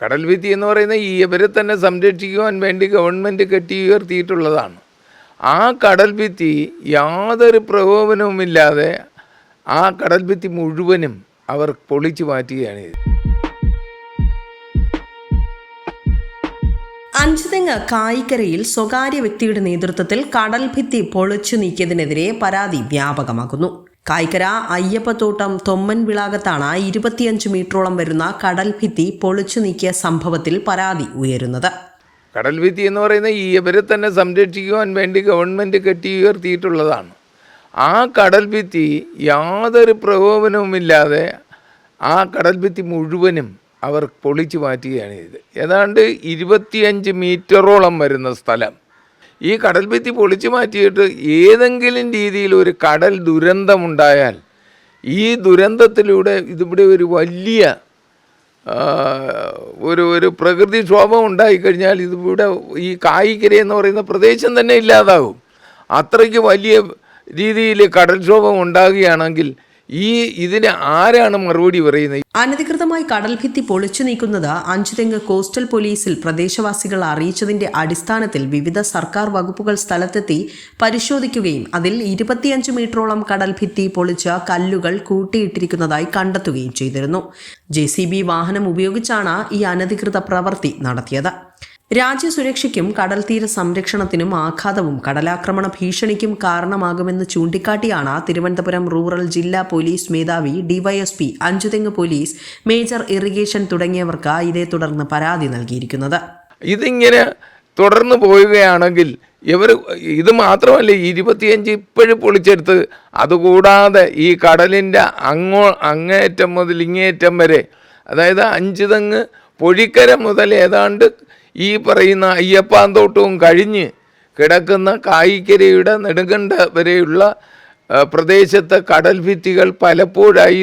കടൽ ഭിത്തി എന്ന് പറയുന്നത് ഇവരെ തന്നെ സംരക്ഷിക്കുവാൻ വേണ്ടി ഗവൺമെൻറ് കെട്ടി ഉയർത്തിയിട്ടുള്ളതാണ്. ആ കടൽ ഭിത്തി യാതൊരു പ്രകോപനവുമില്ലാതെ ആ കടൽ ഭിത്തി മുഴുവനും അവർ പൊളിച്ചു മാറ്റുകയാണ് ചെയ്തത്. അഞ്ചുതെങ്ങ് കായിക്കരയിൽ സ്വകാര്യ വ്യക്തിയുടെ നേതൃത്വത്തിൽ കടൽ ഭിത്തി പൊളിച്ചു നീക്കിയതിനെതിരെ പരാതി വ്യാപകമാകുന്നു. കായിക്കര അയ്യപ്പത്തോട്ടം തൊമ്മൻ വിളാകത്താണ് 25 മീറ്ററോളം വരുന്ന കടൽ ഭിത്തി പൊളിച്ചു നീക്കിയ സംഭവത്തിൽ പരാതി ഉയരുന്നത്. കടൽ ഭിത്തി എന്ന് പറയുന്നത് ഇവരെ തന്നെ സംരക്ഷിക്കുവാൻ വേണ്ടി ഗവൺമെൻറ് കെട്ടി ഉയർത്തിയിട്ടുള്ളതാണ്. ആ കടൽ ഭിത്തി യാതൊരു പ്രകോപനവുമില്ലാതെ ആ കടൽ ഭിത്തി മുഴുവനും അവർ പൊളിച്ചു മാറ്റുകയാണ് ചെയ്തത്. ഏതാണ്ട് 25 മീറ്ററോളം വരുന്ന സ്ഥലം ഈ കടൽ ഭിത്തി പൊളിച്ചു മാറ്റിയിട്ട് ഏതെങ്കിലും രീതിയിൽ ഒരു കടൽ ദുരന്തമുണ്ടായാൽ ഈ ദുരന്തത്തിലൂടെ ഇതിവിടെ ഒരു വലിയ ഒരു പ്രകൃതിക്ഷോഭം ഉണ്ടായിക്കഴിഞ്ഞാൽ ഇതിവിടെ ഈ കായിക്കര എന്ന് പറയുന്ന പ്രദേശം തന്നെ ഇല്ലാതാകും. അത്രയ്ക്ക് വലിയ രീതിയിൽ കടൽക്ഷോഭം ഉണ്ടാകുകയാണെങ്കിൽ ഇതിന് ആരാണ് മറുപടി പറയുന്നത്? അനധികൃതമായി കടൽ ഭിത്തി പൊളിച്ചു നീക്കുന്നത് അഞ്ചുതെങ്ങ് കോസ്റ്റൽ പോലീസിൽ പ്രദേശവാസികൾ അറിയിച്ചതിന്റെ അടിസ്ഥാനത്തിൽ വിവിധ സർക്കാർ വകുപ്പുകൾ സ്ഥലത്തെത്തി പരിശോധിക്കുകയും അതിൽ 25 മീറ്ററോളം കടൽ ഭിത്തി പൊളിച്ച് കല്ലുകൾ കൂട്ടിയിട്ടിരിക്കുന്നതായി കണ്ടെത്തുകയും ചെയ്തിരുന്നു. JCB വാഹനം ഉപയോഗിച്ചാണ് ഈ അനധികൃത പ്രവൃത്തി നടത്തിയത്. രാജ്യസുരക്ഷയ്ക്കും കടൽ തീര സംരക്ഷണത്തിനും ആഘാതവും കടലാക്രമണ ഭീഷണിക്കും കാരണമാകുമെന്ന് ചൂണ്ടിക്കാട്ടിയാണ് തിരുവനന്തപുരം റൂറൽ ജില്ലാ പോലീസ് മേധാവി DYSP Anchuthengu police major irrigation തുടങ്ങിയവർക്ക് ഇതേ തുടർന്ന് പരാതി നൽകിയിരിക്കുന്നത്. ഇതിങ്ങനെ തുടർന്ന് പോവുകയാണെങ്കിൽ ഇത് മാത്രമല്ല 25 ഇപ്പോഴും പൊളിച്ചെടുത്ത്, അതുകൂടാതെ ഈ കടലിൻ്റെ അങ്ങേയറ്റം മുതൽ ഇങ്ങേയറ്റം വരെ, അതായത് അഞ്ചുതെങ്ങ് പൊഴിക്കര മുതൽ ഏതാണ്ട് ഈ പറയുന്ന അയ്യപ്പാന്തോട്ടവും കഴിഞ്ഞ് കിടക്കുന്ന കായിക്കരയുടെ നെടുങ്കണ്ട വരെയുള്ള പ്രദേശത്തെ കടൽ ഭിത്തികൾ പലപ്പോഴായി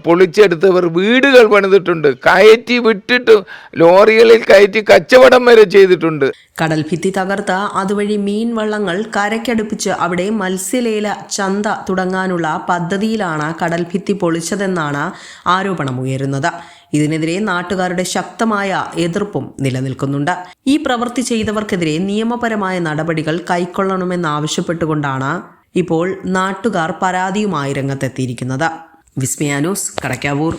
പൊളിച്ചെടുത്തവർ വീടുകൾ പണിതിട്ടുണ്ട്. കയറ്റി വിട്ടിട്ട് ലോറികളിൽ കയറ്റി കച്ചവടം വരെ ചെയ്തിട്ടുണ്ട്. കടൽ ഭിത്തി തകർത്ത് അതുവഴി മീൻ വള്ളങ്ങൾ കരയ്ക്കടുപ്പിച്ച് അവിടെ മത്സ്യലേല ചന്ത തുടങ്ങാനുള്ള പദ്ധതിയിലാണ് കടൽ ഭിത്തി പൊളിച്ചതെന്നാണ് ആരോപണമുയരുന്നത്. ഇതിനെതിരെ നാട്ടുകാരുടെ ശക്തമായ എതിർപ്പും നിലനിൽക്കുന്നുണ്ട്. ഈ പ്രവൃത്തി ചെയ്തവർക്കെതിരെ നിയമപരമായ നടപടികൾ കൈക്കൊള്ളണമെന്നാവശ്യപ്പെട്ടുകൊണ്ടാണ് ഇപ്പോൾ നാട്ടുകാർ പരാതിയുമായി രംഗത്തെത്തിയിരിക്കുന്നത്. വിസ്മയ ന്യൂസ്, കടക്കാവൂർ.